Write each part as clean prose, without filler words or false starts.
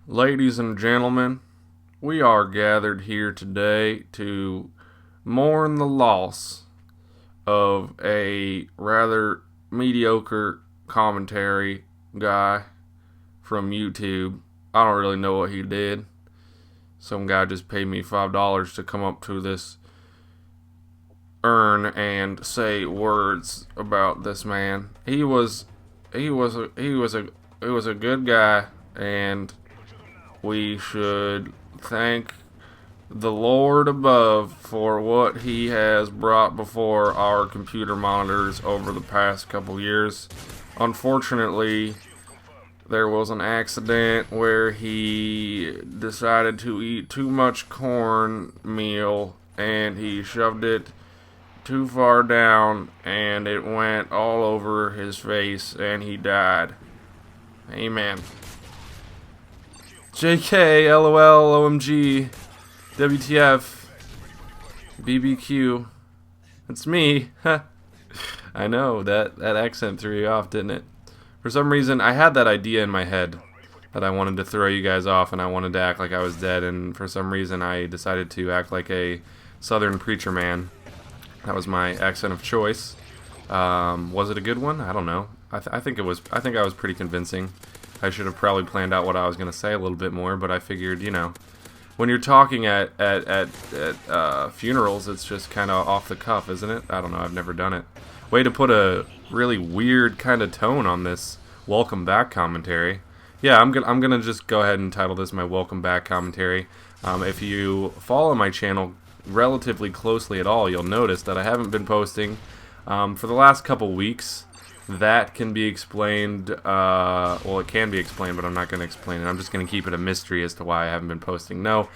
Ladies and gentlemen, we are gathered here today to mourn the loss of a rather mediocre commentary guy from YouTube. I don't really know what he did. Some guy just paid me $5 to come up to this urn and say words about this man. He was a good guy, and we should thank the Lord above for what he has brought before our computer monitors over the past couple years. Unfortunately, there was an accident where he decided to eat too much cornmeal and he shoved it too far down and it went all over his face and he died. Amen. JK, LOL, OMG, WTF, BBQ. It's me. I know, that accent threw you off, didn't it? For some reason, I had that idea in my head that I wanted to throw you guys off and I wanted to act like I was dead, and for some reason I decided to act like a southern preacher man. That was my accent of choice. Was it a good one? I don't know. I think I was pretty convincing. I should have probably planned out what I was going to say a little bit more, but I figured, when you're talking at funerals, it's just kind of off the cuff, isn't it? I don't know. I've never done it. Way to put a really weird kind of tone on this welcome back commentary. Yeah, I'm gonna just go ahead and title this my welcome back commentary. If you follow my channel relatively closely at all, you'll notice that I haven't been posting for the last couple weeks. That can be explained, well, it can be explained, but I'm not going to explain it. I'm just going to keep it a mystery as to why I haven't been posting. No,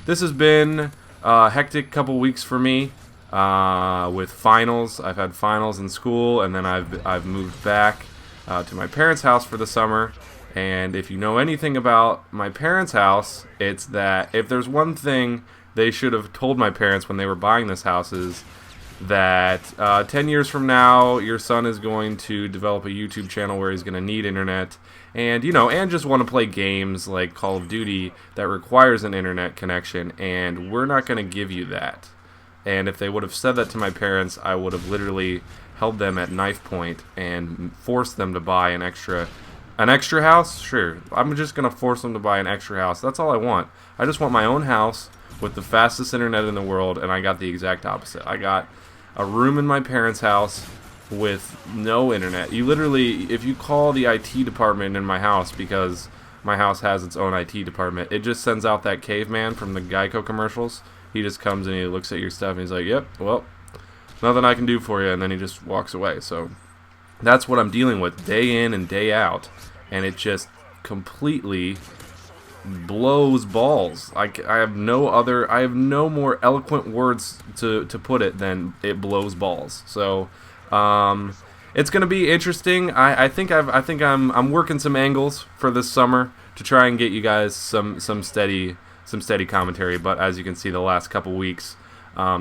this has been a hectic couple weeks for me with finals. I've had finals in school, and then I've moved back to my parents' house for the summer. And if you know anything about my parents' house, it's that if there's one thing they should have told my parents when they were buying this house is that 10 years from now, your son is going to develop a YouTube channel where he's going to need internet and, and just want to play games like Call of Duty that requires an internet connection, and we're not going to give you that. And if they would have said that to my parents, I would have literally held them at knife point and forced them to buy an extra house. Sure, I'm just going to force them to buy an extra house. That's all I want. I just want my own house with the fastest internet in the world, and I got the exact opposite. I got a room in my parents' house with no internet. You literally, if you call the IT department in my house, because my house has its own IT department, it just sends out that caveman from the Geico commercials. He just comes and he looks at your stuff and he's like, yep, well, nothing I can do for you, and then he just walks away. So that's what I'm dealing with day in and day out, and it just completely blows balls. I have no more eloquent words to put it than it blows balls. So it's gonna be interesting. I think I'm working some angles for this summer to try and get you guys some steady commentary, but as you can see, the last couple weeks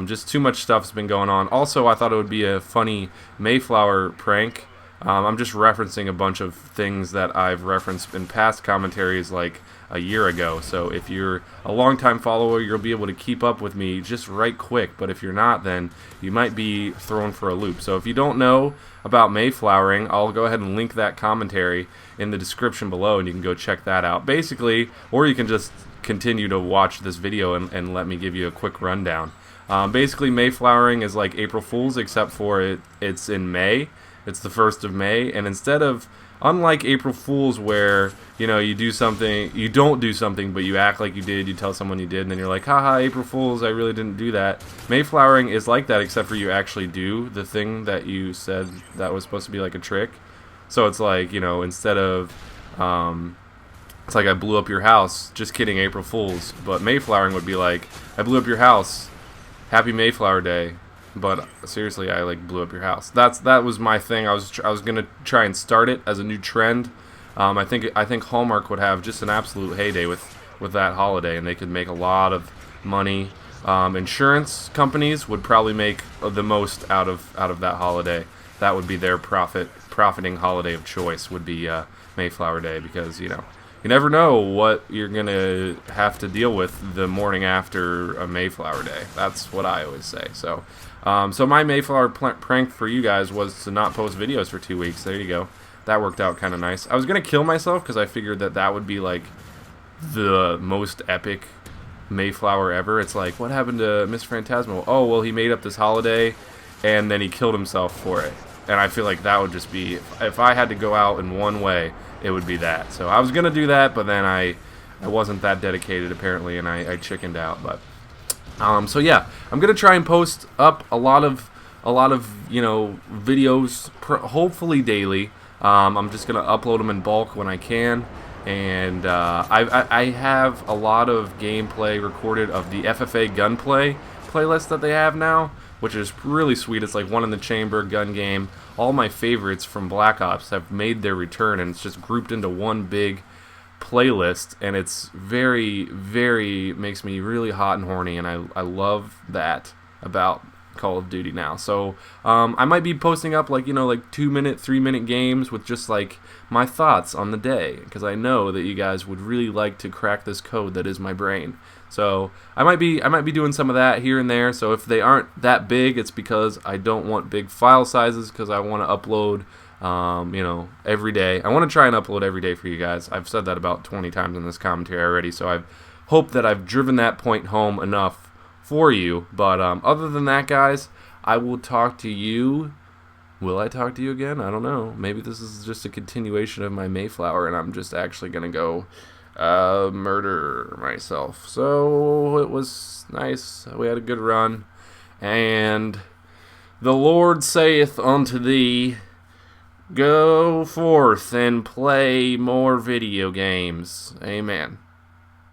just too much stuff's been going on. Also, I thought it would be a funny Mayflower prank. I'm just referencing a bunch of things that I've referenced in past commentaries like a year ago. So if you're a longtime follower, you'll be able to keep up with me just right quick. But if you're not, then you might be thrown for a loop. So if you don't know about Mayflowering, I'll go ahead and link that commentary in the description below, and you can go check that out. Basically, or you can just continue to watch this video and let me give you a quick rundown. Basically, Mayflowering is like April Fool's, except for it's in May. It's the 1st of May, and unlike April Fool's where, you don't do something, but you act like you did, you tell someone you did, and then you're like, haha, April Fool's, I really didn't do that. Mayflowering is like that, except for you actually do the thing that you said that was supposed to be like a trick. So it's like, instead of, it's like I blew up your house, just kidding, April Fool's, but Mayflowering would be like, I blew up your house, happy Mayflower Day. But seriously, I blew up your house. That was my thing. I was gonna try and start it as a new trend. I think Hallmark would have just an absolute heyday with that holiday, and they could make a lot of money. Insurance companies would probably make the most out of that holiday. That would be their profiting holiday of choice. Would be Mayflower Day, because you never know what you're going to have to deal with the morning after a Mayflower day. That's what I always say. So, so my Mayflower prank for you guys was to not post videos for 2 weeks. There you go. That worked out kind of nice. I was going to kill myself because I figured that that would be like the most epic Mayflower ever. It's like, what happened to MisterFantasmo? Oh, well, he made up this holiday and then he killed himself for it. And I feel like that would just be, if I had to go out in one way, it would be that. So I was going to do that, but then I wasn't that dedicated apparently, and I chickened out. But so yeah, I'm going to try and post up a lot of videos, hopefully daily. I'm just going to upload them in bulk when I can. And I have a lot of gameplay recorded of the FFA gunplay playlist that they have now, which is really sweet. It's like One in the Chamber, gun game. All my favorites from Black Ops have made their return, and it's just grouped into one big playlist, and it's very, very, makes me really hot and horny, and I love that about Call of Duty now. So I might be posting up like 2-minute, 3-minute games with just like my thoughts on the day, because I know that you guys would really like to crack this code that is my brain. So I might be doing some of that here and there. So if they aren't that big, it's because I don't want big file sizes, because I want to upload every day. I want to try and upload every day for you guys. I've said that about 20 times in this commentary already, so I hope that I've driven that point home enough for you. But other than that, guys, I will talk to you. Will I talk to you again? I don't know. Maybe this is just a continuation of my Mayflower, and I'm just actually going to go murder myself. So it was nice. We had a good run. And the Lord saith unto thee, go forth and play more video games. Amen.